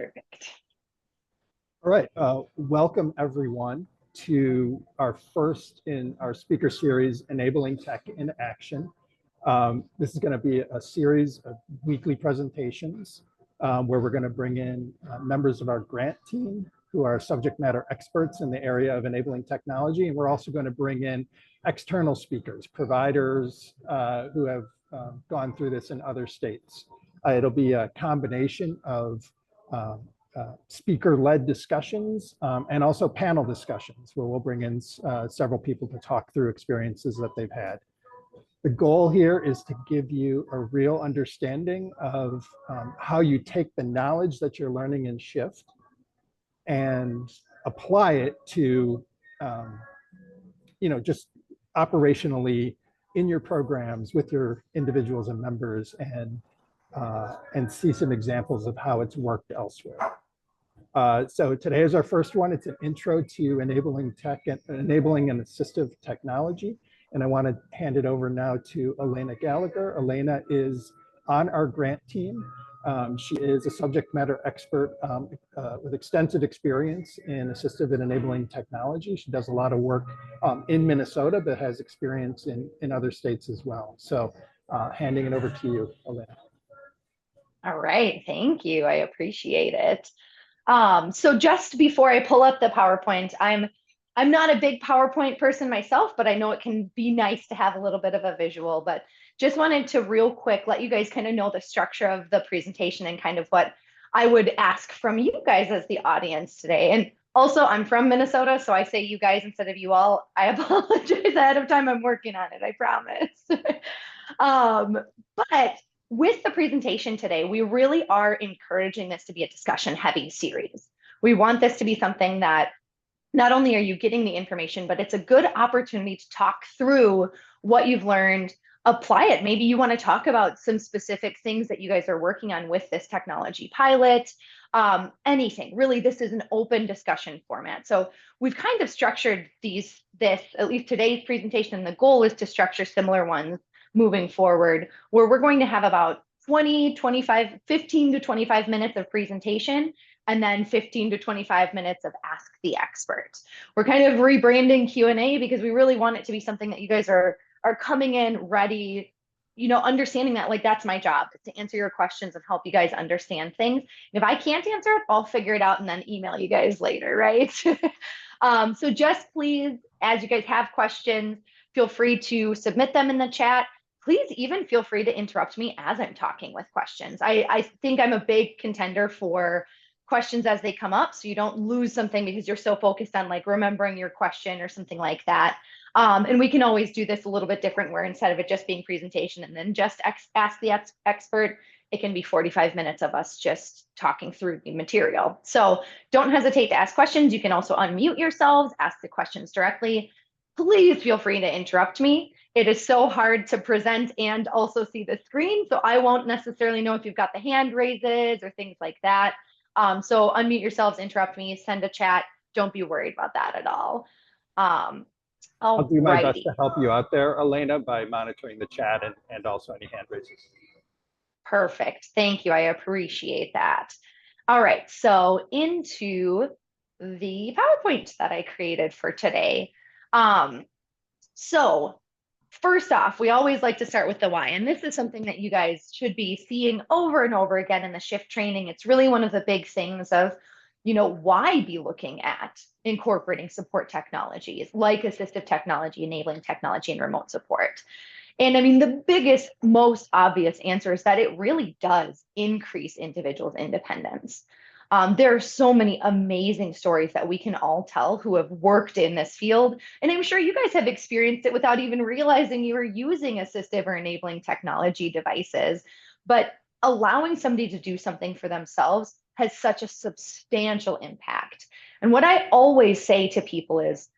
Perfect. All right, welcome everyone to our first in our speaker series, Enabling Tech in Action. This is going to be a series of weekly presentations where we're going to bring in members of our grant team who are subject matter experts in the area of enabling technology. And we're also going to bring in external speakers, providers who have gone through this in other states. It'll be a combination of speaker-led discussions and also panel discussions where we'll bring in several people to talk through experiences that they've had. The goal here is to give you a real understanding of how you take the knowledge that you're learning in Shift and apply it to, just operationally in your programs with your individuals and members and see some examples of how it's worked elsewhere. So today is our first one. It's an intro to enabling tech and enabling an assistive technology. And I want to hand it over now to Alaina Gallagher. Alaina is on our grant team. She is a subject matter expert with extensive experience in assistive and enabling technology. She does a lot of work in Minnesota, but has experience in other states as well. So handing it over to you, Alaina. All right, thank you. I appreciate it. So just before I pull up the PowerPoint, I'm not a big PowerPoint person myself, but I know it can be nice to have a little bit of a visual, but just wanted to real quick let you guys kind of know the structure of the presentation and kind of what I would ask from you guys as the audience today. And also I'm from Minnesota, so I say you guys instead of you all. I apologize ahead of time. I'm working on it, I promise. But with the presentation today, we really are encouraging this to be a discussion-heavy series. We want this to be something that not only are you getting the information, but it's a good opportunity to talk through what you've learned, apply it. Maybe you want to talk about some specific things that you guys are working on with this technology pilot, anything. Really, this is an open discussion format. So we've kind of structured this, at least today's presentation, and the goal is to structure similar ones moving forward, where we're going to have about 15 to 25 minutes of presentation, and then 15 to 25 minutes of Ask the Expert. We're kind of rebranding Q&A because we really want it to be something that you guys are coming in ready, understanding that like that's my job, to answer your questions and help you guys understand things. And if I can't answer it, I'll figure it out and then email you guys later, right? So just please, as you guys have questions, feel free to submit them in the chat. Please even feel free to interrupt me as I'm talking with questions. I think I'm a big contender for questions as they come up, so you don't lose something because you're so focused on like remembering your question or something like that. And we can always do this a little bit different, where instead of it just being presentation and then just ask the expert, it can be 45 minutes of us just talking through the material. So don't hesitate to ask questions. You can also unmute yourselves, ask the questions directly. Please feel free to interrupt me. It is so hard to present and also see the screen, so I won't necessarily know if you've got the hand raises or things like that. So unmute yourselves, interrupt me, send a chat. Don't be worried about that at all. I'll do my best to help you out there, Alaina, by monitoring the chat and also any hand raises. Perfect. Thank you. I appreciate that. All right, so into the PowerPoint that I created for today. So first off, we always like to start with the why, and this is something that you guys should be seeing over and over again in the Shift training. It's really one of the big things of, why be looking at incorporating support technologies like assistive technology, enabling technology, and remote support. And I mean, the biggest, most obvious answer is that it really does increase individuals' independence. There are so many amazing stories that we can all tell who have worked in this field. And I'm sure you guys have experienced it without even realizing you were using assistive or enabling technology devices. But allowing somebody to do something for themselves has such a substantial impact. And what I always say to people is,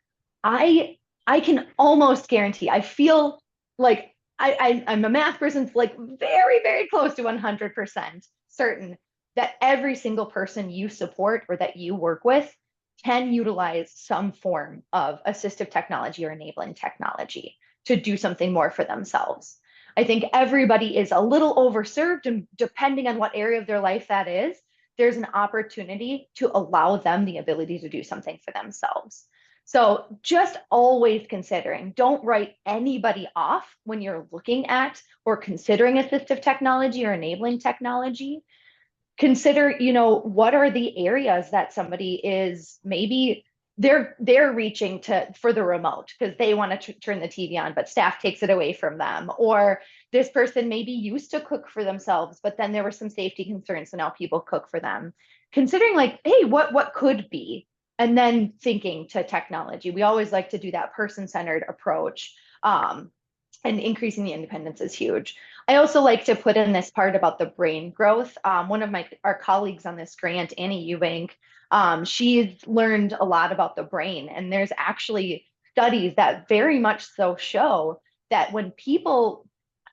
I can almost guarantee, I feel like I'm a math person, like very, very close to 100% certain that every single person you support or that you work with can utilize some form of assistive technology or enabling technology to do something more for themselves. I think everybody is a little overserved, and depending on what area of their life that is, there's an opportunity to allow them the ability to do something for themselves. So just always considering, don't write anybody off when you're looking at or considering assistive technology or enabling technology. Consider, what are the areas that somebody is maybe they're reaching to for the remote because they want to turn the TV on, but staff takes it away from them. Or this person maybe used to cook for themselves, but then there were some safety concerns, so now people cook for them. Considering like, hey, what could be? And then thinking to technology. We always like to do that person-centered approach. And increasing the independence is huge. I also like to put in this part about the brain growth. One of our colleagues on this grant, Annie Eubank, she's learned a lot about the brain, and there's actually studies that very much so show that when people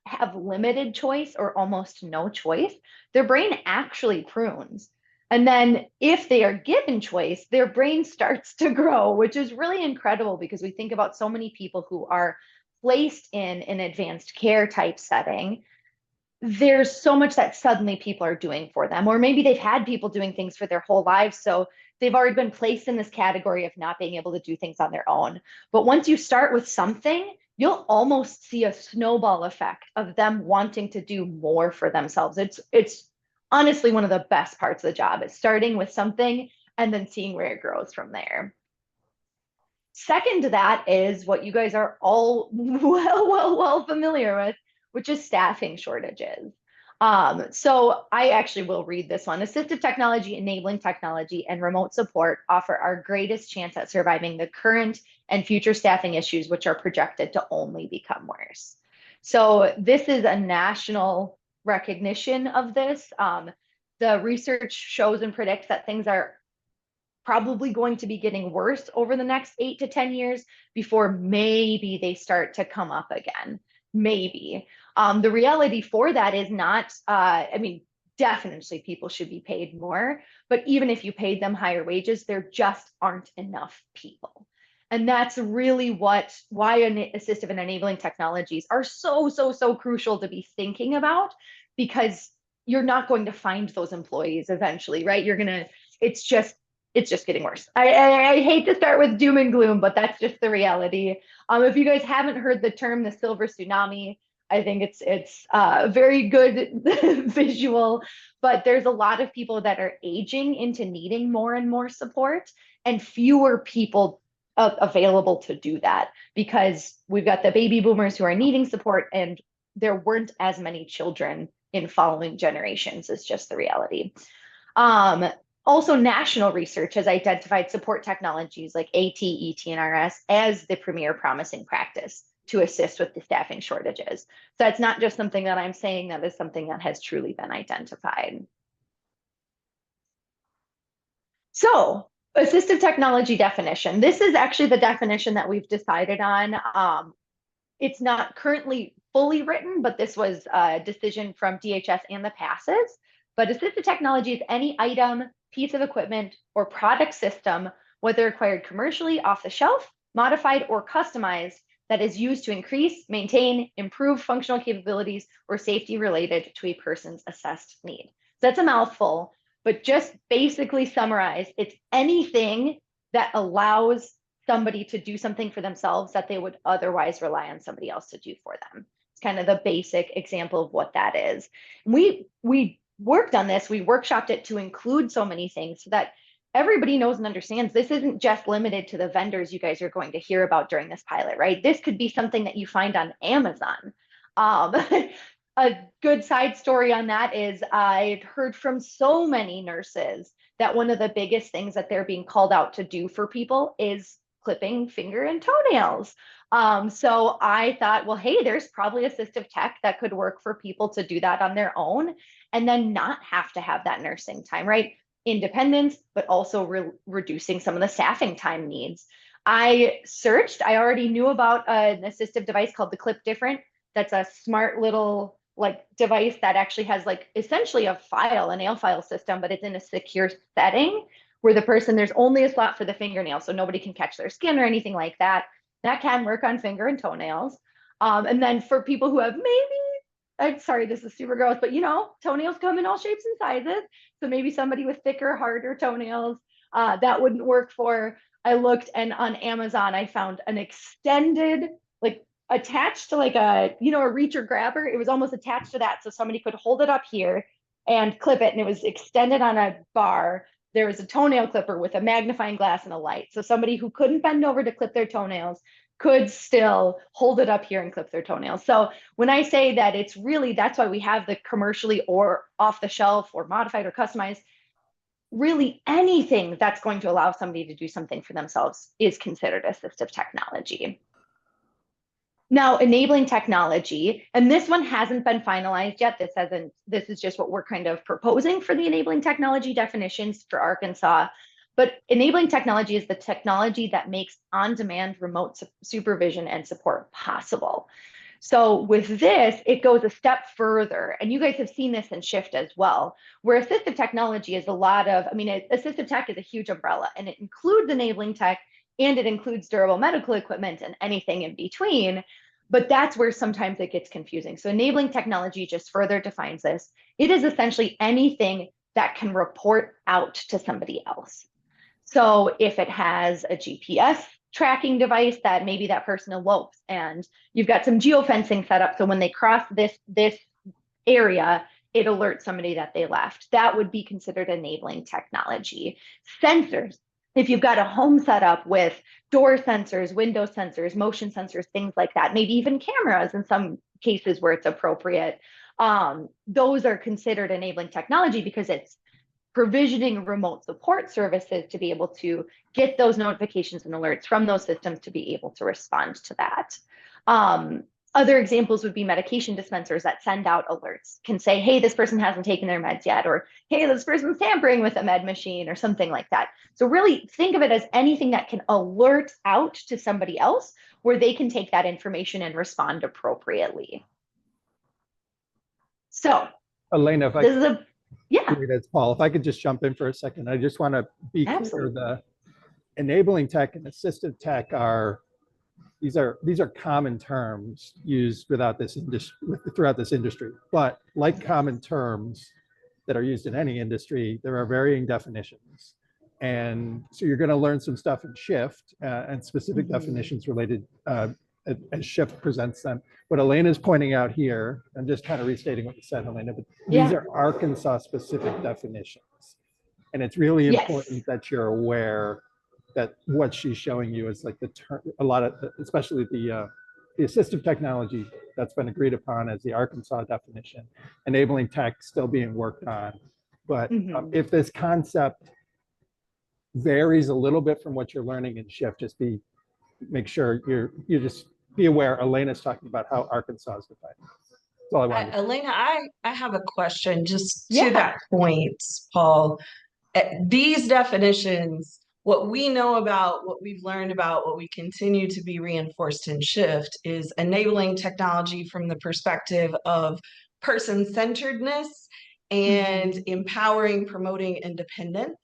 have limited choice or almost no choice, their brain actually prunes. And then if they are given choice, their brain starts to grow, which is really incredible because we think about so many people who are placed in an advanced care type setting. There's so much that suddenly people are doing for them, or maybe they've had people doing things for their whole lives. So they've already been placed in this category of not being able to do things on their own. But once you start with something, you'll almost see a snowball effect of them wanting to do more for themselves. It's honestly one of the best parts of the job is starting with something and then seeing where it grows from there. Second to that is what you guys are all well familiar with, which is staffing shortages. So I actually will read this one. Assistive technology, enabling technology, and remote support offer our greatest chance at surviving the current and future staffing issues, which are projected to only become worse. So this is a national recognition of this. The research shows and predicts that things are probably going to be getting worse over the next 8 to 10 years before maybe they start to come up again. Maybe. The reality for that is not, definitely people should be paid more, but even if you paid them higher wages, there just aren't enough people. And that's really why assistive and enabling technologies are so crucial to be thinking about, because you're not going to find those employees eventually, right? It's just getting worse. I hate to start with doom and gloom, but that's just the reality. If you guys haven't heard the term the silver tsunami, I think it's a very good visual, but there's a lot of people that are aging into needing more and more support and fewer people available to do that because we've got the baby boomers who are needing support and there weren't as many children in following generations is just the reality. Also, national research has identified support technologies like AT, ET, and RS as the premier promising practice to assist with the staffing shortages. So that's not just something that I'm saying, that is something that has truly been identified. So, assistive technology definition. This is actually the definition that we've decided on. It's not currently fully written, but this was a decision from DHS and the passes. But assistive technology is any item, piece of equipment, or product system, whether acquired commercially, off the shelf, modified, or customized, that is used to increase, maintain, improve functional capabilities, or safety related to a person's assessed need. So that's a mouthful, but just basically summarize, it's anything that allows somebody to do something for themselves that they would otherwise rely on somebody else to do for them. It's kind of the basic example of what that is. We worked on this, we workshopped it to include so many things so that everybody knows and understands this isn't just limited to the vendors you guys are going to hear about during this pilot, right? This could be something that you find on Amazon. A good side story on that is I'd heard from so many nurses that one of the biggest things that they're being called out to do for people is clipping finger and toenails. So I thought, well, hey, there's probably assistive tech that could work for people to do that on their own and then not have to have that nursing time, right? Independence, but also reducing some of the staffing time needs. I searched, I already knew about an assistive device called the Clip Different. That's a smart little like device that actually has like essentially a nail file system, but it's in a secure setting where the person, there's only a slot for the fingernail, so nobody can catch their skin or anything like that. That can work on finger and toenails. And then for people who have maybe I'm sorry, this is super gross, but toenails come in all shapes and sizes. So maybe somebody with thicker, harder toenails, that wouldn't work for. I looked, and on Amazon, I found an extended, like attached to like a reacher grabber. It was almost attached to that. So somebody could hold it up here and clip it, and it was extended on a bar. There was a toenail clipper with a magnifying glass and a light. So somebody who couldn't bend over to clip their toenails could still hold it up here and clip their toenails. So when I say that, it's really, that's why we have the commercially or off the shelf or modified or customized. Really anything that's going to allow somebody to do something for themselves is considered assistive technology. Now, enabling technology, and this one hasn't been finalized yet. This is just what we're kind of proposing for the enabling technology definitions for Arkansas. But enabling technology is the technology that makes on-demand remote supervision and support possible. So with this, it goes a step further, and you guys have seen this in Shift as well, where assistive technology is assistive tech is a huge umbrella, and it includes enabling tech, and it includes durable medical equipment and anything in between. But that's where sometimes it gets confusing. So enabling technology just further defines this. It is essentially anything that can report out to somebody else. So if it has a GPS tracking device that maybe that person elopes, and you've got some geofencing set up, so when they cross this area, it alerts somebody that they left. That would be considered enabling technology. Sensors. If you've got a home set up with door sensors, window sensors, motion sensors, things like that, maybe even cameras in some cases where it's appropriate, those are considered enabling technology because it's provisioning remote support services to be able to get those notifications and alerts from those systems to be able to respond to that. Other examples would be medication dispensers that send out alerts, can say, hey, this person hasn't taken their meds yet, or hey, this person's tampering with a med machine, or something like that. So really think of it as anything that can alert out to somebody else where they can take that information and respond appropriately. So Alaina, if I this is a, yeah, it's Paul, if I could just jump in for a second, I just want to be absolutely. clear: the enabling tech and assistive tech are these are common terms used throughout this industry. But like common terms that are used in any industry, there are varying definitions. And so you're going to learn some stuff in Shift and specific definitions related as Shift presents them. What Alaina is pointing out here, I'm just kind of restating what you said, Alaina, but these are Arkansas specific definitions. And it's really important that you're aware that what she's showing you is like the term, a lot of, especially the assistive technology that's been agreed upon as the Arkansas definition, enabling tech still being worked on. But if this concept varies a little bit from what you're learning in Shift, just make sure you just be aware. Alaina's talking about how Arkansas is defined. That's all I wanted. Alaina, I have a question just to Yeah. that point, Paul. These definitions, what we know about, what we've learned about, what we continue to be reinforced in Shift is enabling technology from the perspective of person-centeredness and empowering, promoting independence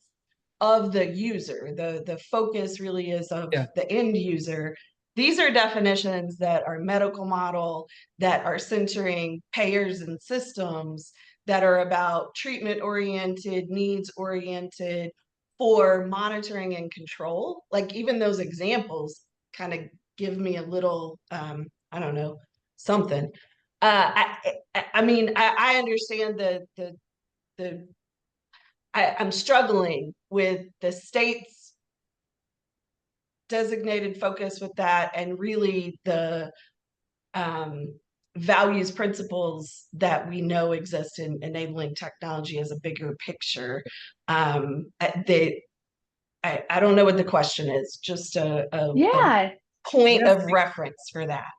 of the user. The focus really is of the end user. These are definitions that are medical model, that are centering payers and systems, that are about treatment-oriented, needs-oriented for monitoring and control. Like even those examples kind of give me a little, I don't know, something. I mean, I understand I'm struggling with the state's designated focus with that, and really the values, principles that we know exist in enabling technology as a bigger picture. I don't know what the question is, just a point of reference for that.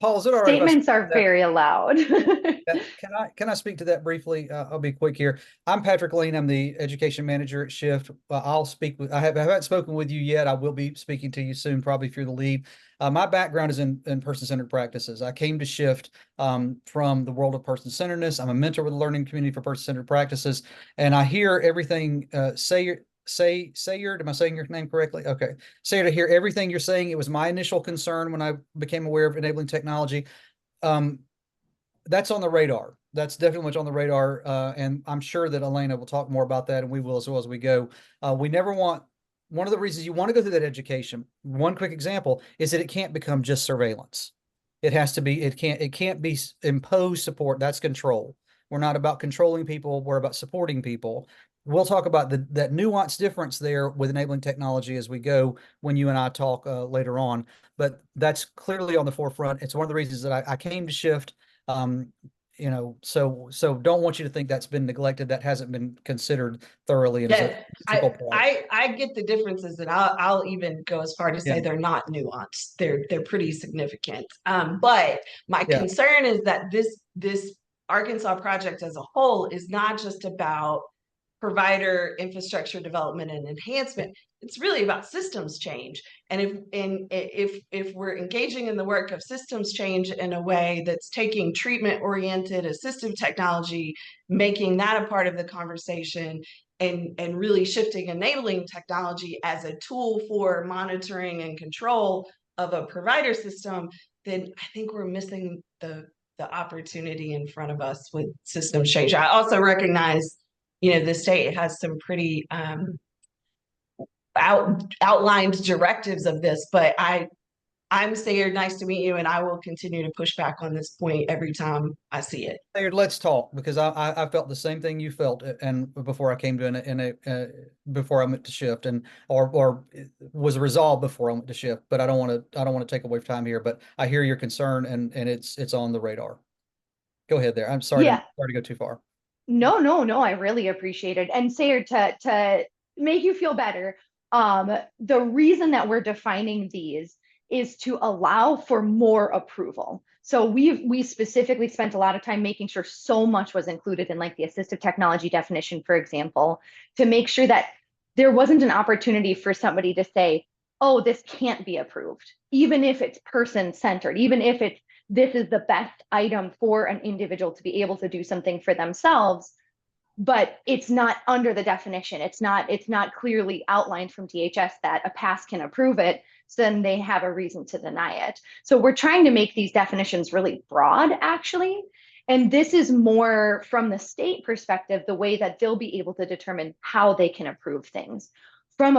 Paul, is it all right? Statements are very allowed. Can I speak to that briefly? I'll be quick here. I'm Patrick Lean. I'm the education manager at Shift. I'll speak with. I haven't spoken with you yet. I will be speaking to you soon, probably if you're the lead. My background is in person-centered practices. I came to Shift from the world of person-centeredness. I'm a mentor with the learning community for person-centered practices, and I hear everything. Sayard, am I saying your name correctly? Okay. Sayard, I hear everything you're saying. It was my initial concern when I became aware of enabling technology. that's on the radar. That's definitely much on the radar. And I'm sure that Alaina will talk more about that, and we will as well as we go. We never want, one of the reasons you want to go through that education, one quick example is that it can't become just surveillance. It has to be, it can't be imposed support. That's control. We're not about controlling people. We're about supporting people. We'll talk about that nuanced difference there with enabling technology as we go when you and I talk later on. But that's clearly on the forefront. It's one of the reasons that I came to Shift. You know, so don't want you to think that's been neglected. That hasn't been considered thoroughly. And Yeah, I get the differences, and I'll even go as far to say they're not nuanced. They're pretty significant. But my concern is that this Arkansas project as a whole is not just about provider infrastructure development and enhancement. It's really about systems change. And if we're engaging in the work of systems change in a way that's taking treatment oriented assistive technology, making that a part of the conversation, and really shifting enabling technology as a tool for monitoring and control of a provider system, then I think we're missing the opportunity in front of us with systems change. I also recognize, you know, the state has some pretty outlined directives of this, but I'm Sayard, nice to meet you, and I will continue to push back on this point every time I see it. Sayard, let's talk, because I felt the same thing you felt, and before I came to before I went to Shift, and or was resolved before I went to Shift. But I don't want to take away time here. But I hear your concern, and it's on the radar. Go ahead there. I'm sorry. Yeah. Sorry to go too far. No, I really appreciate it. And Sayre, to make you feel better, the reason that we're defining these is to allow for more approval. So we specifically spent a lot of time making sure so much was included in like the assistive technology definition, for example, to make sure that there wasn't an opportunity for somebody to say, oh, this can't be approved, even if it's person-centered, even if it's this is the best item for an individual to be able to do something for themselves, but it's not under the definition. It's not clearly outlined from DHS that a pass can approve it, so then they have a reason to deny it. So we're trying to make these definitions really broad, actually. And this is more from the state perspective, the way that they'll be able to determine how they can approve things. From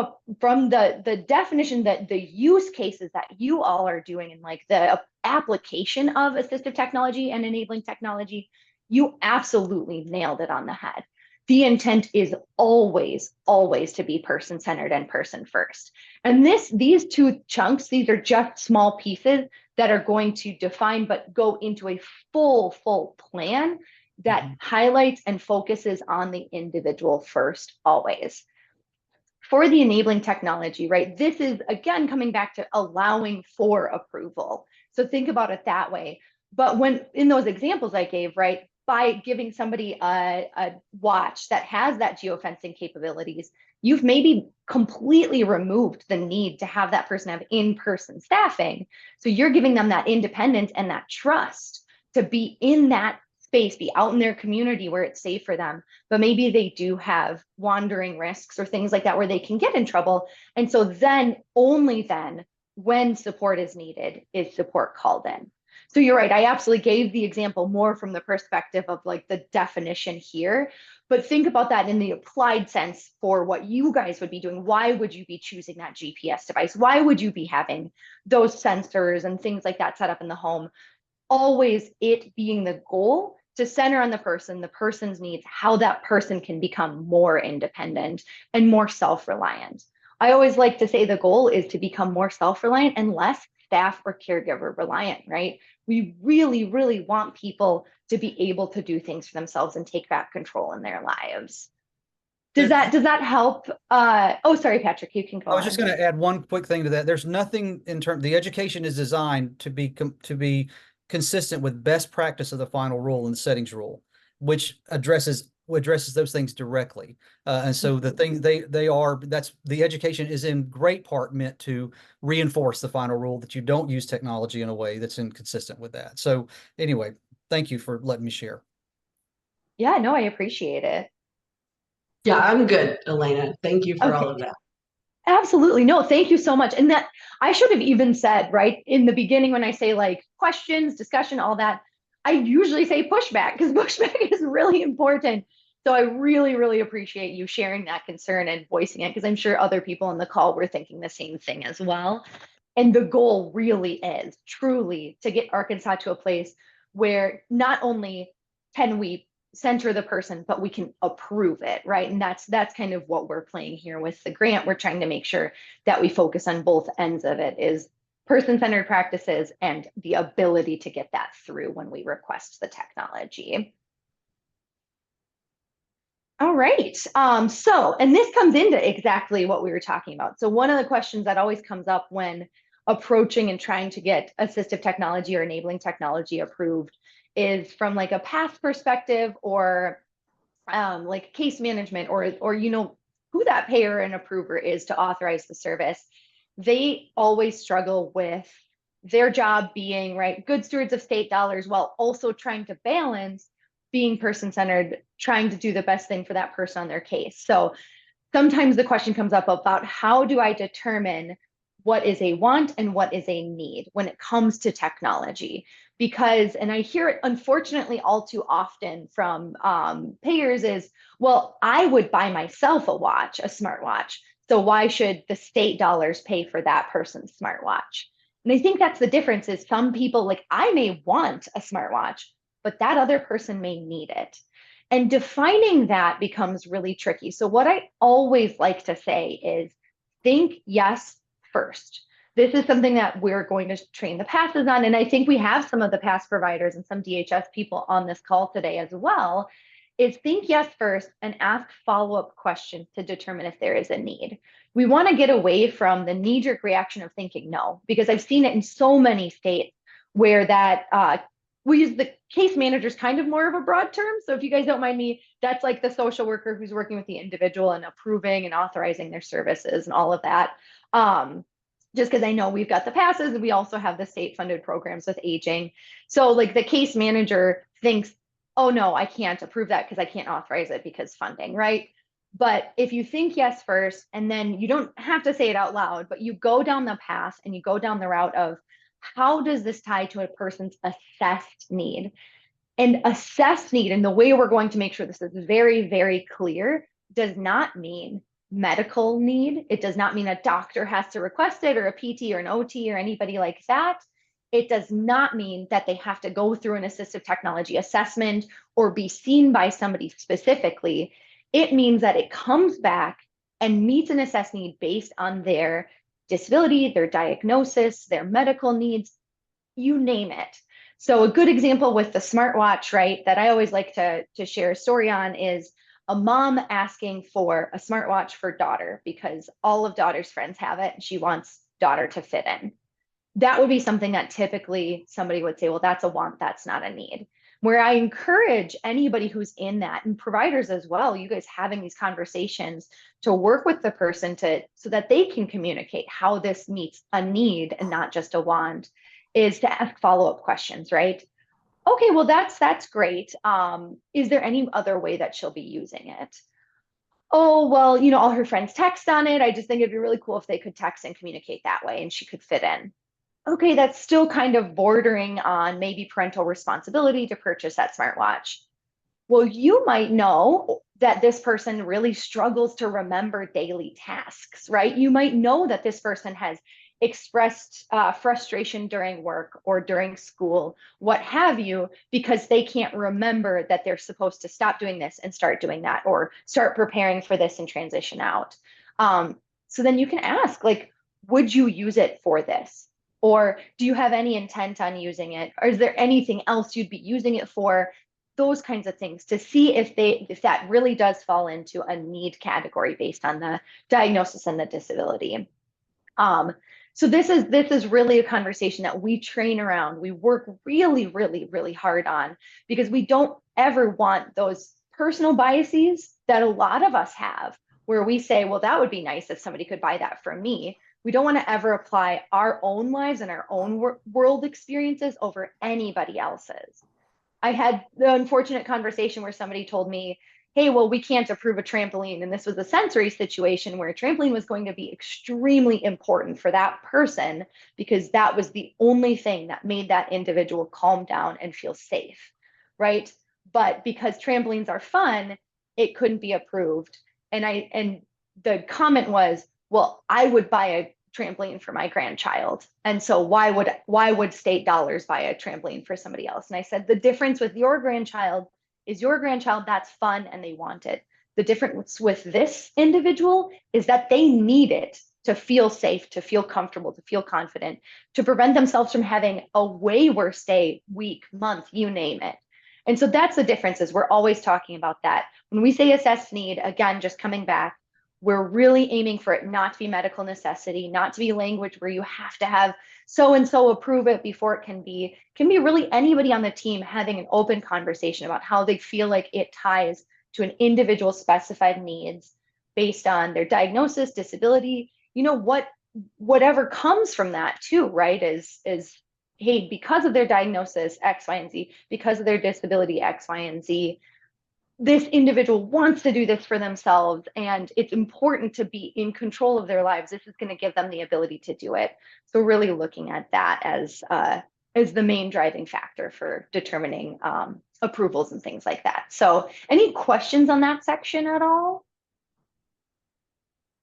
the definition, that the use cases that you all are doing, and like the application of assistive technology and enabling technology, you absolutely nailed it on the head. The intent is always to be person-centered and person first. And these two chunks, these are just small pieces that are going to define but go into a full plan that highlights and focuses on the individual first always. For the enabling technology, right? This is, again, coming back to allowing for approval. So think about it that way. But when in those examples I gave, right, by giving somebody a watch that has that geofencing capabilities, you've maybe completely removed the need to have that person have in-person staffing. So you're giving them that independence and that trust to be in that space, be out in their community where it's safe for them. But maybe they do have wandering risks or things like that where they can get in trouble. And so then, only then, when support is needed, is support called in. So you're right, I absolutely gave the example more from the perspective of like the definition here, but think about that in the applied sense for what you guys would be doing. Why would you be choosing that GPS device? Why would you be having those sensors and things like that set up in the home? Always it being the goal to center on the person's needs, how that person can become more independent and more self-reliant. I always like to say the goal is to become more self-reliant and less staff or caregiver reliant, right? We really want people to be able to do things for themselves and take back control in their lives. Does that help? Oh, sorry, Patrick, you can go I was on. just going to add one quick thing to that. There's nothing in terms, the education is designed to be consistent with best practice of the final rule and the settings rule, which addresses those things directly. And so the thing that's the education is in great part meant to reinforce the final rule, that you don't use technology in a way that's inconsistent with that. So anyway, thank you for letting me share. Yeah, no, I appreciate it. Yeah, I'm good, Alaina. Thank you for all of that. Absolutely. No, thank you so much. And that I should have even said, right, in the beginning when I say like questions, discussion, all that, I usually say pushback because pushback is really important. So I really, really appreciate you sharing that concern and voicing it because I'm sure other people on the call were thinking the same thing as well. And the goal really is truly to get Arkansas to a place where not only can we center the person, but we can approve it, right? And that's kind of what we're playing here with the grant. We're trying to make sure that we focus on both ends of it is person-centered practices and the ability to get that through when we request the technology. All right. And this comes into exactly what we were talking about. So one of the questions that always comes up when approaching and trying to get assistive technology or enabling technology approved is from like a path perspective or like case management or who that payer and approver is to authorize the service. They always struggle with their job being right good stewards of state dollars while also trying to balance being person-centered, trying to do the best thing for that person on their case. So sometimes the question comes up about how do I determine what is a want and what is a need when it comes to technology? Because, and I hear it unfortunately all too often from payers is, well, I would buy myself a watch, a smartwatch. So why should the state dollars pay for that person's smartwatch? And I think that's the difference is some people like I may want a smartwatch, but that other person may need it. And defining that becomes really tricky. So what I always like to say is think yes first. This is something that we're going to train the passes on. And I think we have some of the pass providers and some DHS people on this call today as well, is think yes first and ask follow-up questions to determine if there is a need. We want to get away from the knee-jerk reaction of thinking no, because I've seen it in so many states where that we use the case managers kind of more of a broad term. So if you guys don't mind me, that's like the social worker who's working with the individual and approving and authorizing their services and all of that. Just because I know we've got the passes and we also have the state funded programs with aging. So like the case manager thinks, oh no, I can't approve that because I can't authorize it because funding, right? But if you think yes first, and then you don't have to say it out loud, but you go down the path and you go down the route of how does this tie to a person's assessed need? And assessed need, and the way we're going to make sure this is very, very clear, does not mean medical need. It does not mean a doctor has to request it or a PT or an OT or anybody like that. It does not mean that they have to go through an assistive technology assessment or be seen by somebody specifically. It means that it comes back and meets an assessed need based on their disability, their diagnosis, their medical needs, you name it. So a good example with the smartwatch, right, that I always like to share a story on is a mom asking for a smartwatch for daughter because all of daughter's friends have it and she wants daughter to fit in. That would be something that typically somebody would say, well, that's a want, that's not a need. Where I encourage anybody who's in that and providers as well, you guys having these conversations to work with the person so that they can communicate how this meets a need and not just a want, is to ask follow-up questions, right? Okay, well, that's great. Is there any other way that she'll be using it? Oh, well, all her friends text on it. I just think it'd be really cool if they could text and communicate that way and she could fit in. Okay, that's still kind of bordering on maybe parental responsibility to purchase that smartwatch. Well, you might know that this person really struggles to remember daily tasks, right? You might know that this person has expressed frustration during work or during school, what have you, because they can't remember that they're supposed to stop doing this and start doing that, or start preparing for this and transition out. So then you can ask, like, would you use it for this? Or do you have any intent on using it? Or is there anything else you'd be using it for? Those kinds of things to see if that really does fall into a need category based on the diagnosis and the disability. So this is really a conversation that we train around. We work really, really, really hard on because we don't ever want those personal biases that a lot of us have, where we say, well, that would be nice if somebody could buy that from me. We don't want to ever apply our own lives and our own world experiences over anybody else's. I had the unfortunate conversation where somebody told me, hey, well, we can't approve a trampoline. And this was a sensory situation where a trampoline was going to be extremely important for that person because that was the only thing that made that individual calm down and feel safe, right? But because trampolines are fun, it couldn't be approved. And the comment was, well, I would buy a trampoline for my grandchild. And so why would state dollars buy a trampoline for somebody else? And I said, the difference with your grandchild is your grandchild, that's fun and they want it. The difference with this individual is that they need it to feel safe, to feel comfortable, to feel confident, to prevent themselves from having a way worse day, week, month, you name it. And so that's the difference, is we're always talking about that. When we say assess need, again, just coming back, we're really aiming for it not to be medical necessity, not to be language where you have to have so and so approve it before it can be really anybody on the team having an open conversation about how they feel like it ties to an individual specified needs based on their diagnosis, disability, whatever comes from that too, right? Is hey, because of their diagnosis X, Y, and Z, because of their disability X, Y, and Z, this individual wants to do this for themselves, and it's important to be in control of their lives. This is going to give them the ability to do it. So really looking at that as the main driving factor for determining approvals and things like that. So any questions on that section at all?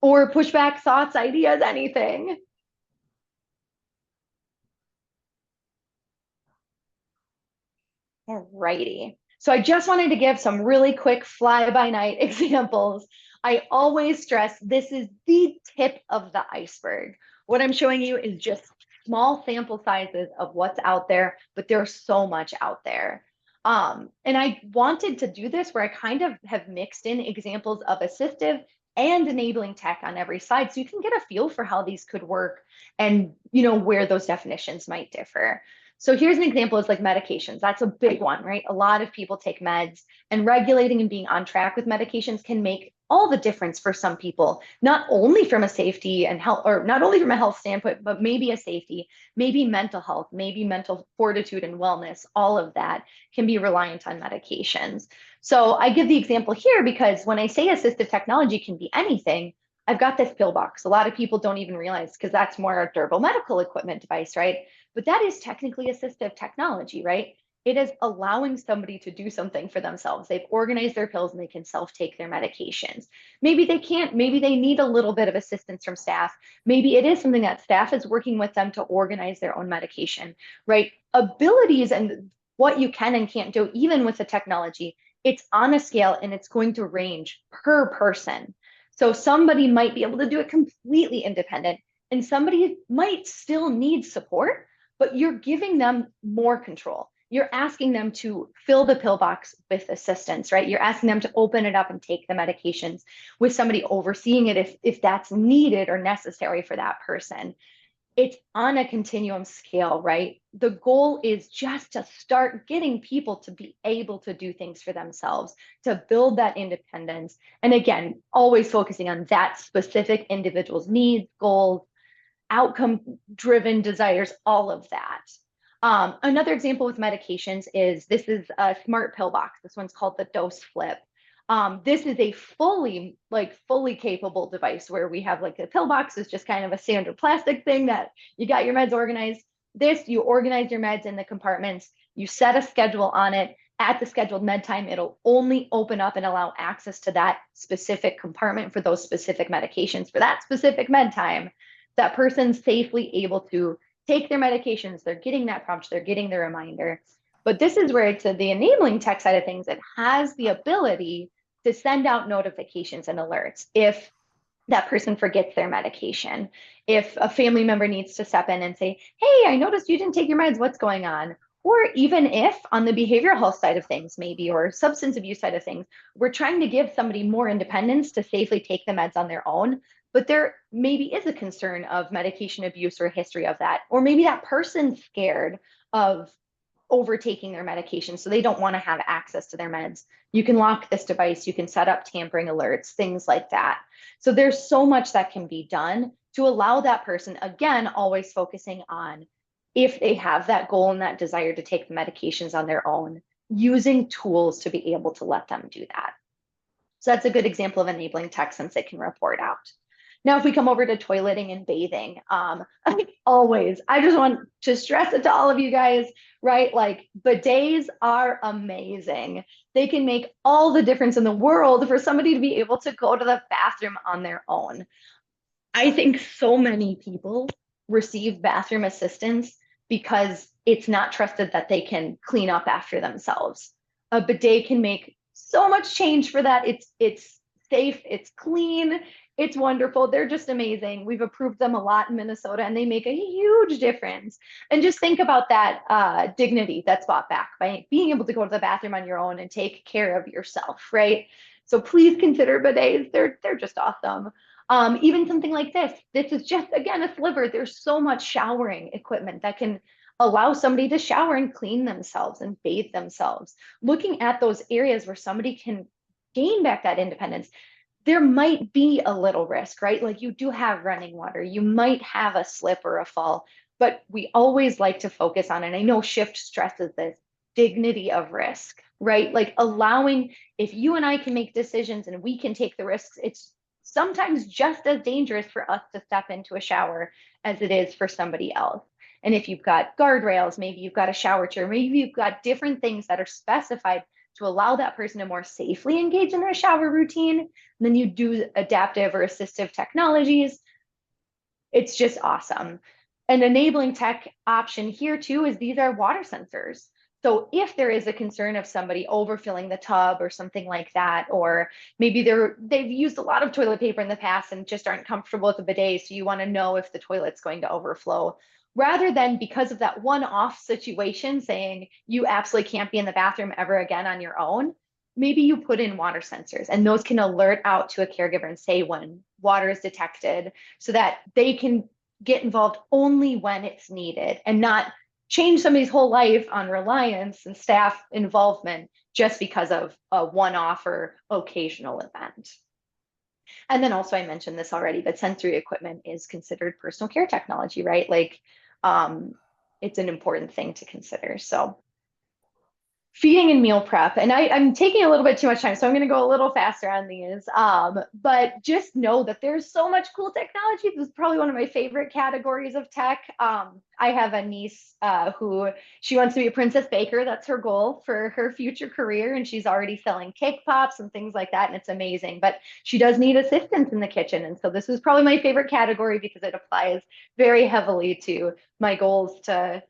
Or pushback, thoughts, ideas, anything? All righty. So I just wanted to give some really quick fly-by-night examples. I always stress this is the tip of the iceberg. What I'm showing you is just small sample sizes of what's out there, but there's so much out there. And I wanted to do this where I kind of have mixed in examples of assistive and enabling tech on every slide, so you can get a feel for how these could work and where those definitions might differ. So here's an example, is like medications. That's a big one, right? A lot of people take meds, and regulating and being on track with medications can make all the difference for some people, not only from a safety and health, or not only from a health standpoint, but maybe a safety, maybe mental health, maybe mental fortitude and wellness. All of that can be reliant on medications. So I give the example here because when I say assistive technology can be anything, I've got this pill box. A lot of people don't even realize, because that's more a durable medical equipment device, right? But that is technically assistive technology, right? It is allowing somebody to do something for themselves. They've organized their pills and they can self-take their medications. Maybe they can't, maybe they need a little bit of assistance from staff. Maybe it is something that staff is working with them to organize their own medication, right? Abilities and what you can and can't do, even with the technology, it's on a scale and it's going to range per person. So somebody might be able to do it completely independent, and somebody might still need support, but you're giving them more control. You're asking them to fill the pill box with assistance, right? You're asking them to open it up and take the medications with somebody overseeing it if that's needed or necessary for that person. It's on a continuum scale, right? The goal is just to start getting people to be able to do things for themselves, to build that independence. And again, always focusing on that specific individual's needs, goals, outcome-driven desires, all of that. Another example with medications is, this is a smart pill box. This one's called the Dose Flip. This is a fully capable device where we have like a pill box is just kind of a standard plastic thing that you got your meds organized. This, you organize your meds in the compartments, you set a schedule on it. At the scheduled med time, it'll only open up and allow access to that specific compartment for those specific medications for that specific med time. That person's safely able to take their medications, they're getting that prompt, they're getting the reminder. But this is where, to the enabling tech side of things, it has the ability to send out notifications and alerts if that person forgets their medication. If a family member needs to step in and say, hey, I noticed you didn't take your meds, what's going on? Or even if on the behavioral health side of things, maybe, or substance abuse side of things, we're trying to give somebody more independence to safely take the meds on their own, but there maybe is a concern of medication abuse or a history of that. Or maybe that person's scared of overtaking their medication, so they don't want to have access to their meds. You can lock this device, you can set up tampering alerts, things like that. So there's so much that can be done to allow that person, again, always focusing on if they have that goal and that desire to take the medications on their own, using tools to be able to let them do that. So that's a good example of enabling tech since it can report out. Now, if we come over to toileting and bathing, always, I just want to stress it to all of you guys, right? Like bidets are amazing. They can make all the difference in the world for somebody to be able to go to the bathroom on their own. I think so many people receive bathroom assistance because it's not trusted that they can clean up after themselves. A bidet can make so much change for that. It's safe, it's clean, it's wonderful. They're just amazing. We've approved them a lot in Minnesota and they make a huge difference. And just think about that dignity that's brought back by being able to go to the bathroom on your own and take care of yourself, right? So please consider bidets. They're just awesome. Even something like this. This is just, again, a sliver. There's so much showering equipment that can allow somebody to shower and clean themselves and bathe themselves. Looking at those areas where somebody can gain back that independence, there might be a little risk, right? Like you do have running water, you might have a slip or a fall, but we always like to focus on, and I know Shift stresses this, dignity of risk, right? Like allowing, if you and I can make decisions and we can take the risks, it's sometimes just as dangerous for us to step into a shower as it is for somebody else. And if you've got guardrails, maybe you've got a shower chair, maybe you've got different things that are specified to allow that person to more safely engage in their shower routine, and then you do adaptive or assistive technologies. It's just awesome. An enabling tech option here too is these are water sensors. So if there is a concern of somebody overfilling the tub or something like that, or maybe they've used a lot of toilet paper in the past and just aren't comfortable with the bidet, so you want to know if the toilet's going to overflow, rather than because of that one-off situation saying you absolutely can't be in the bathroom ever again on your own, maybe you put in water sensors and those can alert out to a caregiver and say when water is detected so that they can get involved only when it's needed and not change somebody's whole life on reliance and staff involvement just because of a one-off or occasional event. And then also I mentioned this already, but sensory equipment is considered personal care technology, right? Like it's an important thing to consider. So feeding and meal prep, and I'm taking a little bit too much time, so I'm going to go a little faster on these. But just know that there's so much cool technology. This is probably one of my favorite categories of tech. I have a niece who she wants to be a princess baker. That's her goal for her future career, and she's already selling cake pops and things like that, and it's amazing. But she does need assistance in the kitchen, and so this is probably my favorite category because it applies very heavily to my goals to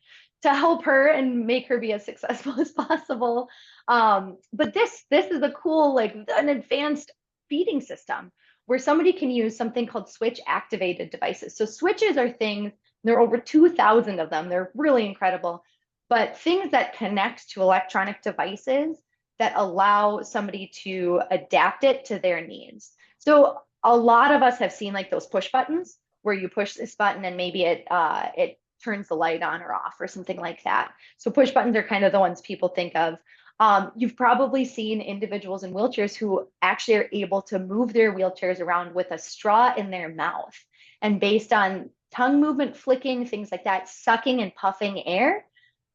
help her and make her be as successful as possible. But this is a cool, like an advanced feeding system where somebody can use something called switch activated devices. So switches are things, there are over 2,000 of them. They're really incredible, but things that connect to electronic devices that allow somebody to adapt it to their needs. So a lot of us have seen like those push buttons where you push this button and maybe it turns the light on or off or something like that. So push buttons are kind of the ones people think of. You've probably seen individuals in wheelchairs who actually are able to move their wheelchairs around with a straw in their mouth. And based on tongue movement, flicking, things like that, sucking and puffing air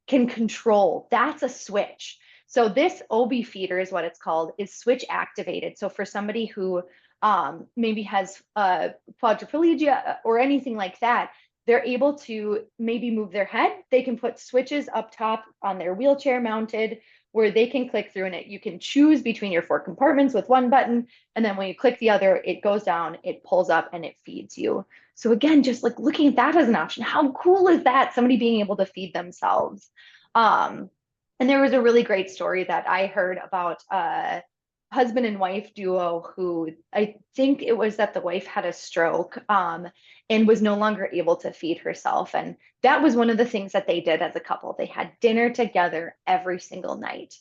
can control. That's a switch. So this OB feeder is what it's called, is switch activated. So for somebody who maybe has quadriplegia or anything like that, they're able to maybe move their head. They can put switches up top on their wheelchair mounted where they can click through, and you can choose between your 4 compartments with one button. And then when you click the other, it goes down, it pulls up, and it feeds you. So again, just like looking at that as an option, how cool is that? Somebody being able to feed themselves. And there was a really great story that I heard about husband and wife duo who I think it was that the wife had a stroke and was no longer able to feed herself. And that was one of the things that they did as a couple. They had dinner together every single night.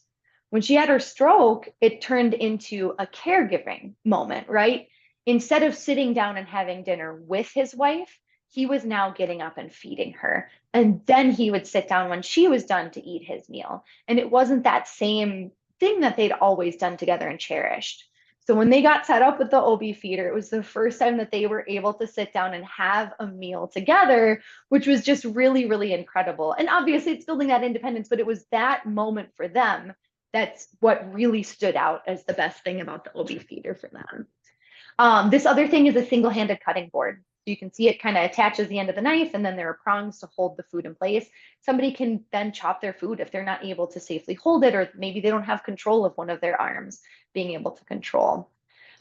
When she had her stroke, it turned into a caregiving moment, right? Instead of sitting down and having dinner with his wife, he was now getting up and feeding her. And then he would sit down when she was done to eat his meal. And it wasn't that same thing that they'd always done together and cherished. So when they got set up with the OB feeder, it was the first time that they were able to sit down and have a meal together, which was just really, really incredible. And obviously it's building that independence, but it was that moment for them That's what really stood out as the best thing about the OB feeder for them. This other thing is a single-handed cutting board. You can see it kind of attaches the end of the knife, and then there are prongs to hold the food in place. Somebody can then chop their food if they're not able to safely hold it, or maybe they don't have control of one of their arms being able to control.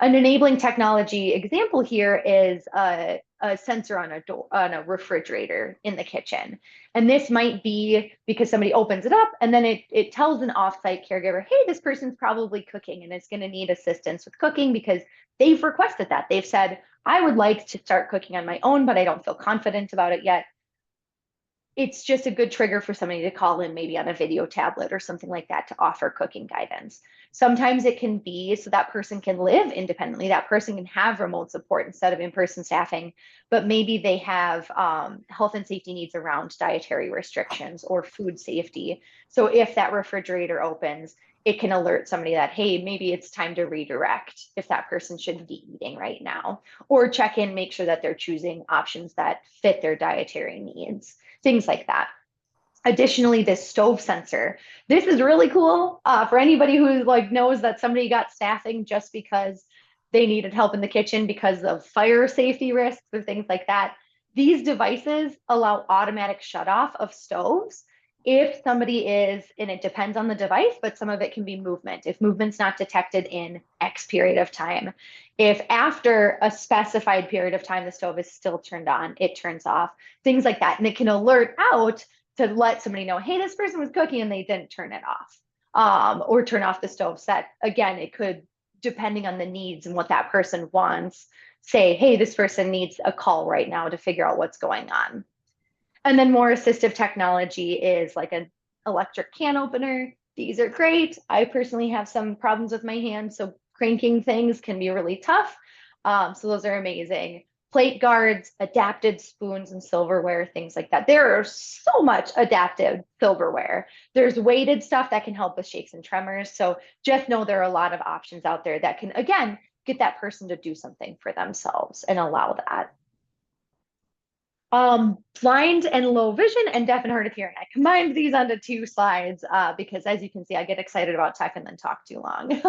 An enabling technology example here is a sensor on a door, on a refrigerator in the kitchen. And this might be because somebody opens it up and then it tells an offsite caregiver, hey, this person's probably cooking and is going to need assistance with cooking because they've requested that. They've said, I would like to start cooking on my own, but I don't feel confident about it yet. It's just a good trigger for somebody to call in, maybe on a video tablet or something like that, to offer cooking guidance. Sometimes it can be so that person can live independently. That person can have remote support instead of in-person staffing, but maybe they have health and safety needs around dietary restrictions or food safety. So if that refrigerator opens, it can alert somebody that, hey, maybe it's time to redirect if that person shouldn't be eating right now, or check in, make sure that they're choosing options that fit their dietary needs, things like that. Additionally, this stove sensor, this is really cool for anybody who like knows that somebody got staffing just because they needed help in the kitchen because of fire safety risks or things like that. These devices allow automatic shutoff of stoves if somebody is, and it depends on the device, but some of it can be movement. If movement's not detected in X period of time, if after a specified period of time the stove is still turned on, it turns off, things like that. And it can alert out to let somebody know, hey, this person was cooking and they didn't turn it off, or turn off the stove set. Again, it could, depending on the needs and what that person wants, say, hey, this person needs a call right now to figure out what's going on. And then more assistive technology is like an electric can opener. These are great. I personally have some problems with my hands, so cranking things can be really tough. So those are amazing. Plate guards, adapted spoons and silverware, things like that. There are so much adaptive silverware. There's weighted stuff that can help with shakes and tremors. So just know there are a lot of options out there that can, again, get that person to do something for themselves and allow that. Blind and low vision and deaf and hard of hearing. I combined these onto 2 slides because, as you can see, I get excited about tech and then talk too long.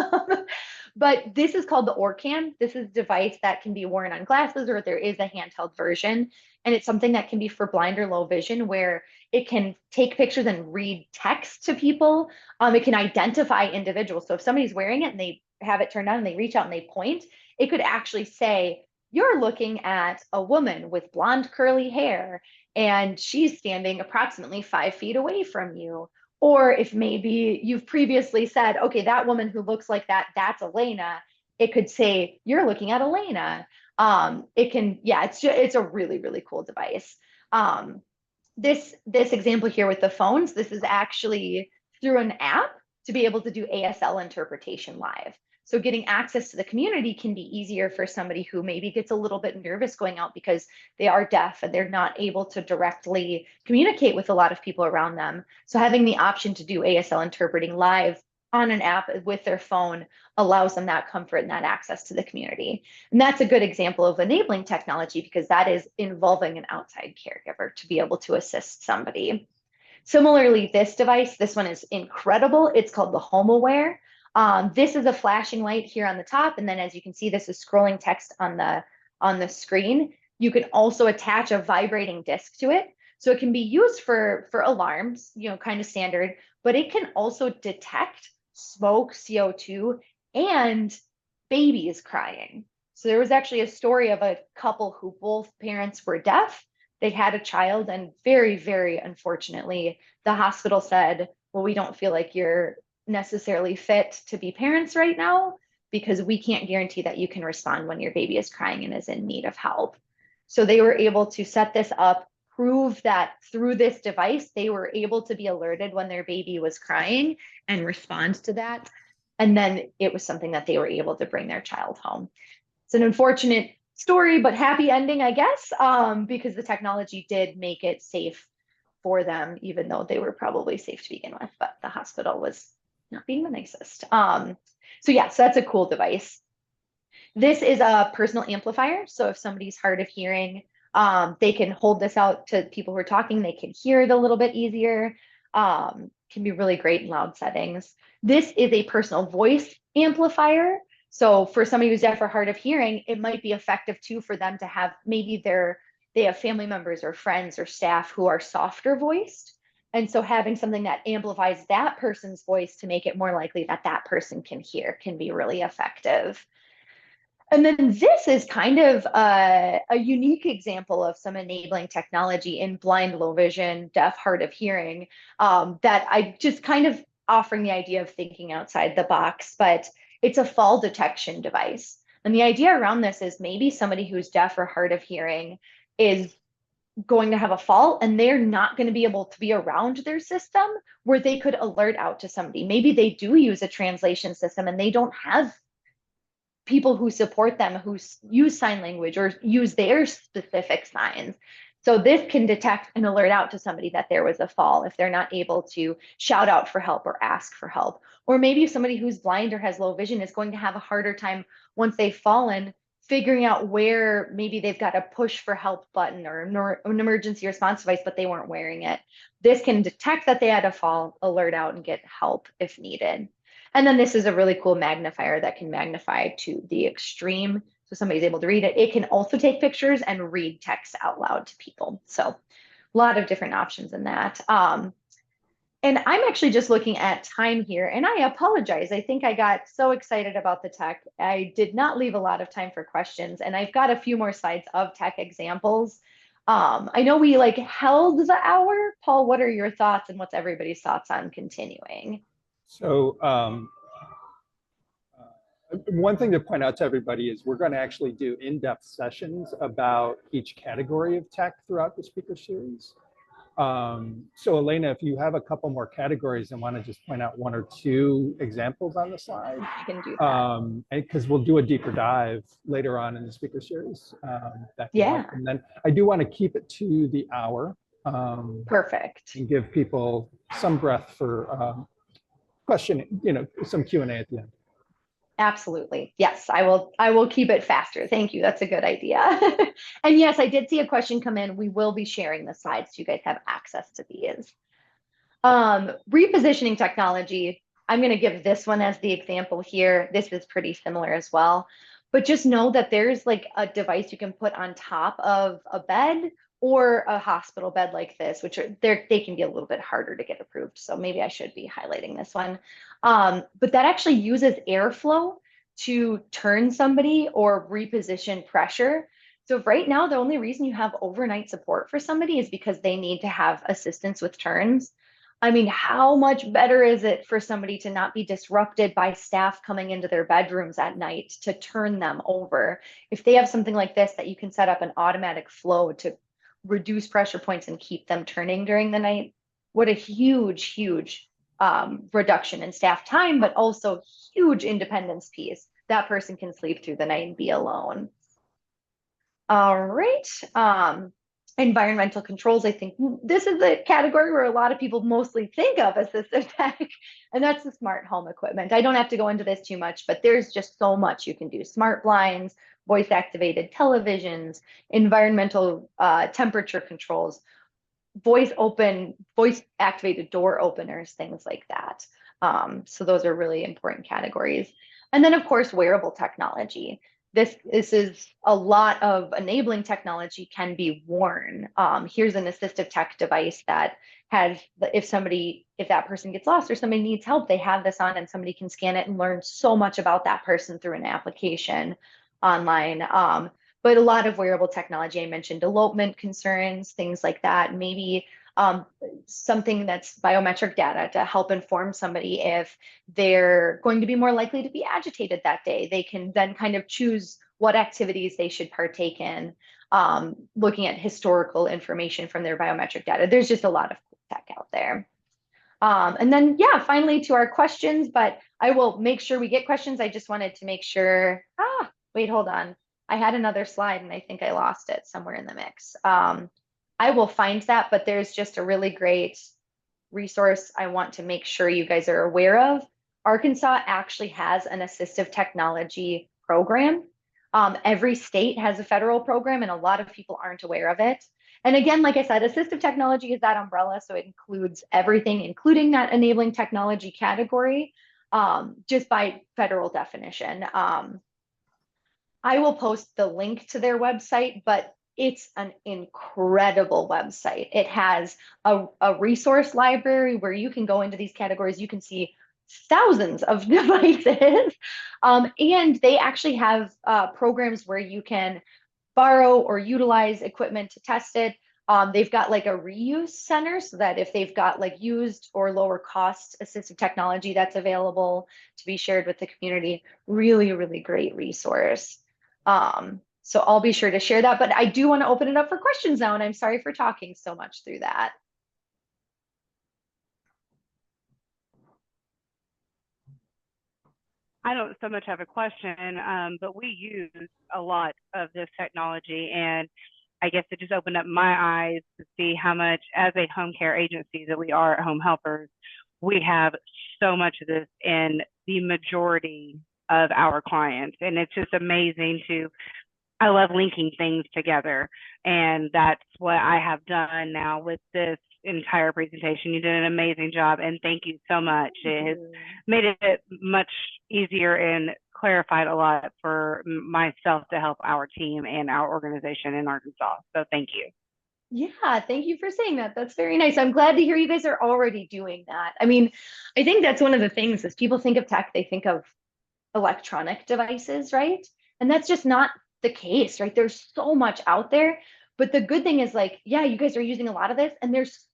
But this is called the Orcan. This is a device that can be worn on glasses, or there is a handheld version. And it's something that can be for blind or low vision, where it can take pictures and read text to people. It can identify individuals. So if somebody's wearing it and they have it turned on and they reach out and they point, it could actually say, you're looking at a woman with blonde curly hair and she's standing approximately 5 feet away from you. Or if maybe you've previously said, okay, that woman who looks like that, that's Alaina, it could say, you're looking at Alaina. It can, yeah, it's a really, really cool device. This example here with the phones, this is actually through an app to be able to do ASL interpretation live. So getting access to the community can be easier for somebody who maybe gets a little bit nervous going out because they are deaf and they're not able to directly communicate with a lot of people around them. So having the option to do ASL interpreting live on an app with their phone allows them that comfort and that access to the community. And that's a good example of enabling technology, because that is involving an outside caregiver to be able to assist somebody. Similarly, this device, this one is incredible. It's called the HomeAware. This is a flashing light here on the top, and then as you can see, this is scrolling text on the screen. You can also attach a vibrating disc to it, so it can be used for alarms, you know, kind of standard, but it can also detect smoke, CO2, and babies crying. So there was actually a story of a couple who both parents were deaf. They had a child, and very, very unfortunately, the hospital said, well, we don't feel like you're necessarily fit to be parents right now, because we can't guarantee that you can respond when your baby is crying and is in need of help. So they were able to set this up, prove that through this device, they were able to be alerted when their baby was crying and respond to that. And then it was something that they were able to bring their child home. It's an unfortunate story, but happy ending, I guess, because the technology did make it safe for them, even though they were probably safe to begin with, but the hospital was not being the nicest. So yeah, so that's a cool device. This is a personal amplifier. So if somebody's hard of hearing, they can hold this out to people who are talking, they can hear it a little bit easier. can be really great in loud settings. This is a personal voice amplifier. So for somebody who's deaf or hard of hearing, it might be effective too for them to have maybe they have family members or friends or staff who are softer voiced. And so having something that amplifies that person's voice to make it more likely that that person can hear can be really effective. And then this is kind of a unique example of some enabling technology in blind, low vision, deaf, hard of hearing, that I just kind of offering the idea of thinking outside the box, but it's a fall detection device. And the idea around this is maybe somebody who's deaf or hard of hearing is going to have a fall and they're not going to be able to be around their system where they could alert out to somebody. Maybe they do use a translation system and they don't have people who support them who use sign language or use their specific signs. So this can detect and alert out to somebody that there was a fall if they're not able to shout out for help or ask for help. Or maybe somebody who's blind or has low vision is going to have a harder time once they've fallen figuring out where maybe they've got a push for help button or an emergency response device, but they weren't wearing it. This can detect that they had a fall, alert out, and get help if needed. And then this is a really cool magnifier that can magnify to the extreme. So somebody's able to read it. It can also take pictures and read text out loud to people. So a lot of different options in that. And I'm actually just looking at time here, and I apologize. I think I got so excited about the tech. I did not leave a lot of time for questions, and I've got a few more slides of tech examples. I know we like held the hour. Paul, what are your thoughts and what's everybody's thoughts on continuing? So one thing to point out to everybody is we're going to actually do in-depth sessions about each category of tech throughout the speaker series. So Alaina, if you have a couple more categories and want to just point out one or two examples on the slide, I can do that. because we'll do a deeper dive later on in the speaker series. That can Yeah. help. And then I do want to keep it to the hour. Perfect. And give people some breath for questioning, some Q&A at the end. Absolutely. Yes, I will keep it faster. Thank you. That's a good idea. And yes, I did see a question come in. We will be sharing the slides so you guys have access to these. Repositioning technology. I'm going to give this one as the example here. This is pretty similar as well. But just know that there's like a device you can put on top of a bed or a hospital bed like this, which they can be a little bit harder to get approved. So maybe I should be highlighting this one. But that actually uses airflow to turn somebody or reposition pressure. So right now, the only reason you have overnight support for somebody is because they need to have assistance with turns. I mean, how much better is it for somebody to not be disrupted by staff coming into their bedrooms at night to turn them over? If they have something like this that you can set up an automatic flow to reduce pressure points and keep them turning during the night, what a huge, huge reduction in staff time, but also huge independence piece. That person can sleep through the night and be alone. All right. Environmental controls. I think this is the category where a lot of people mostly think of assistive tech, and that's the smart home equipment. I don't have to go into this too much, but there's just so much you can do. Smart blinds, voice activated televisions, environmental temperature controls, voice activated door openers, things like that. So those are really important categories. And then of course, wearable technology. This is a lot of enabling technology can be worn. Here's an assistive tech device that has, if that person gets lost or somebody needs help, they have this on and somebody can scan it and learn so much about that person through an application online. But a lot of wearable technology, I mentioned elopement concerns, things like that. Maybe something that's biometric data to help inform somebody if they're going to be more likely to be agitated that day. They can then kind of choose what activities they should partake in, looking at historical information from their biometric data. There's just a lot of cool tech out there. And then, yeah, finally to our questions, but I will make sure we get questions. I just wanted to make sure, wait, hold on. I had another slide and I think I lost it somewhere in the mix. I will find that, but there's just a really great resource I want to make sure you guys are aware of. Arkansas actually has an assistive technology program. Every state has a federal program, and a lot of people aren't aware of it. And again, like I said, assistive technology is that umbrella, so it includes everything, including that enabling technology category, just by federal definition. I will post the link to their website, but it's an incredible website. It has a resource library where you can go into these categories. You can see thousands of devices. And they actually have programs where you can borrow or utilize equipment to test it. They've got like a reuse center so that if they've got like used or lower cost assistive technology that's available to be shared with the community, really, really great resource. So I'll be sure to share that, but I do want to open it up for questions now, and I'm sorry for talking so much through that. I don't so much have a question, but we use a lot of this technology, and I guess it just opened up my eyes to see how much, as a home care agency that we are at Home Helpers, we have so much of this in the majority of our clients. And it's just amazing I love linking things together. And that's what I have done now with this entire presentation. You did an amazing job, and thank you so much. It has made it much easier and clarified a lot for myself to help our team and our organization in Arkansas. So thank you. Yeah, thank you for saying that. That's very nice. I'm glad to hear you guys are already doing that. I mean, I think that's one of the things is people think of tech, they think of electronic devices, right? And that's just not the case, right? There's so much out there. But the good thing is like, yeah, you guys are using a lot of this, and there's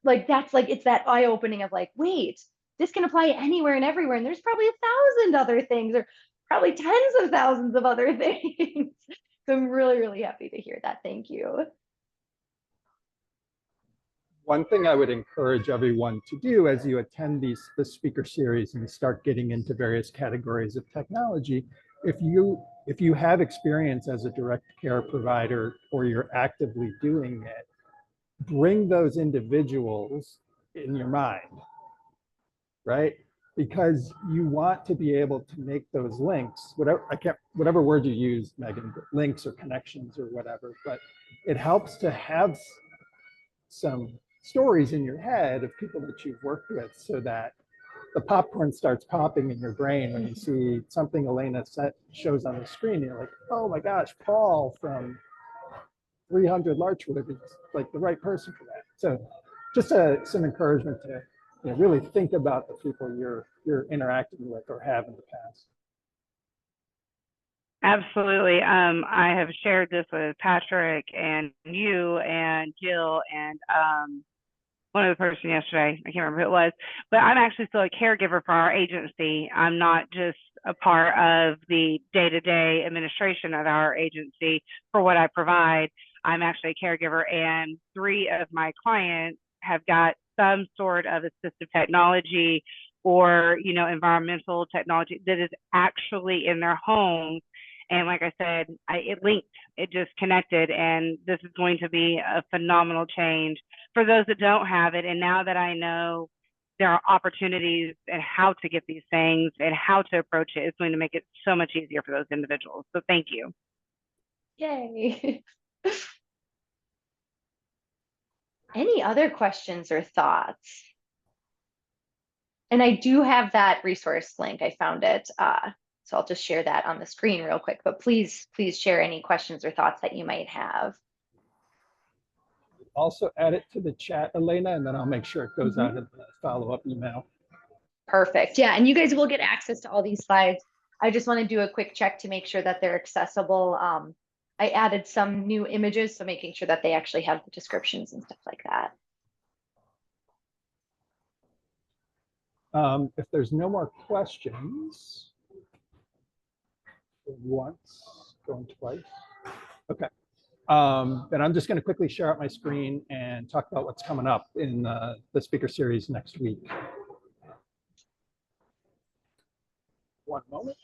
like that's like it's that eye-opening of like, wait, this can apply anywhere and everywhere. And there's probably 1,000 other things, or probably tens of thousands of other things. So I'm really, really happy to hear that. Thank you. One thing I would encourage everyone to do as you attend the speaker series and start getting into various categories of technology, if you have experience as a direct care provider or you're actively doing it, bring those individuals in your mind, right? Because you want to be able to make those links, whatever word you use, Megan, links or connections or whatever, but it helps to have some stories in your head of people that you've worked with so that the popcorn starts popping in your brain when you see something Alaina shows on the screen. You're like, oh my gosh, Paul from 300 Larchwood is like the right person for that. So just some encouragement to really think about the people you're interacting with or have in the past. Absolutely. I have shared this with Patrick and you and Jill and one other person yesterday. I can't remember who it was, but I'm actually still a caregiver for our agency. I'm not just a part of the day-to-day administration of our agency for what I provide. I'm actually a caregiver, and 3 of my clients have got some sort of assistive technology or, environmental technology that is actually in their homes. And like I said, it linked, it just connected, and this is going to be a phenomenal change for those that don't have it. And now that I know there are opportunities and how to get these things and how to approach it, it's going to make it so much easier for those individuals. So thank you. Yay. Any other questions or thoughts? And I do have that resource link. I found it. So I'll just share that on the screen real quick, but please share any questions or thoughts that you might have. Also add it to the chat, Alaina, and then I'll make sure it goes out in the follow-up email. Perfect. Yeah, and you guys will get access to all these slides. I just want to do a quick check to make sure that they're accessible. I added some new images, so making sure that they actually have the descriptions and stuff like that. If there's no more questions, once, going twice. Okay. Then I'm just going to quickly share out my screen and talk about what's coming up in the speaker series next week. One moment.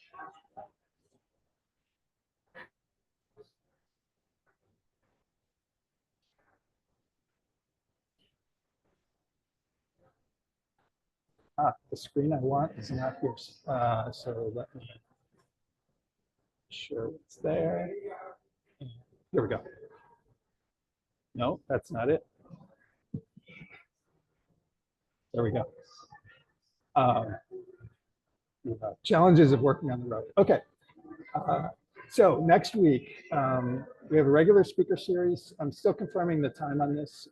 The screen I want is not here. So let me sure it's there. Here we go. No, that's not it. There we go. Challenges of working on the road. Okay. So next week, we have a regular speaker series. I'm still confirming the time on this,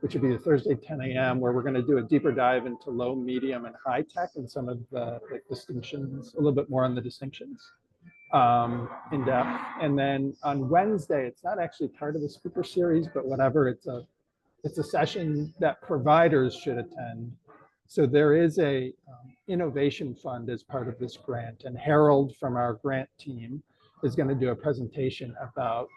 which will be the Thursday 10 a.m., where we're going to do a deeper dive into low, medium, and high tech and some of the distinctions, a little bit more on the distinctions in depth. And then on Wednesday, it's not actually part of the speaker series, but whatever, it's a session that providers should attend. So there is a innovation fund as part of this grant, and Harold from our grant team is going to do a presentation about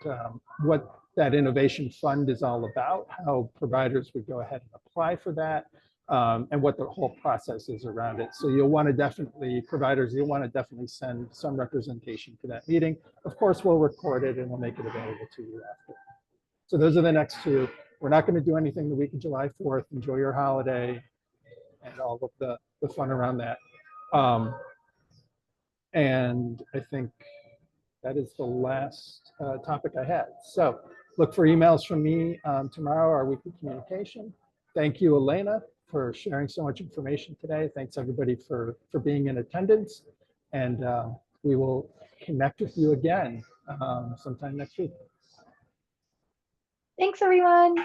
what that innovation fund is all about, how providers would go ahead and apply for that, and what the whole process is around it. So you'll want to definitely, providers, you'll want to definitely send some representation to that meeting. Of course, we'll record it and we'll make it available to you after. So those are the next two. We're not going to do anything the week of July 4th. Enjoy your holiday and all of the fun around that. And I think that is the last topic I had. So look for emails from me tomorrow, our weekly communication. Thank you, Alaina, for sharing so much information today. Thanks everybody for being in attendance. And we will connect with you again sometime next week. Thanks, everyone.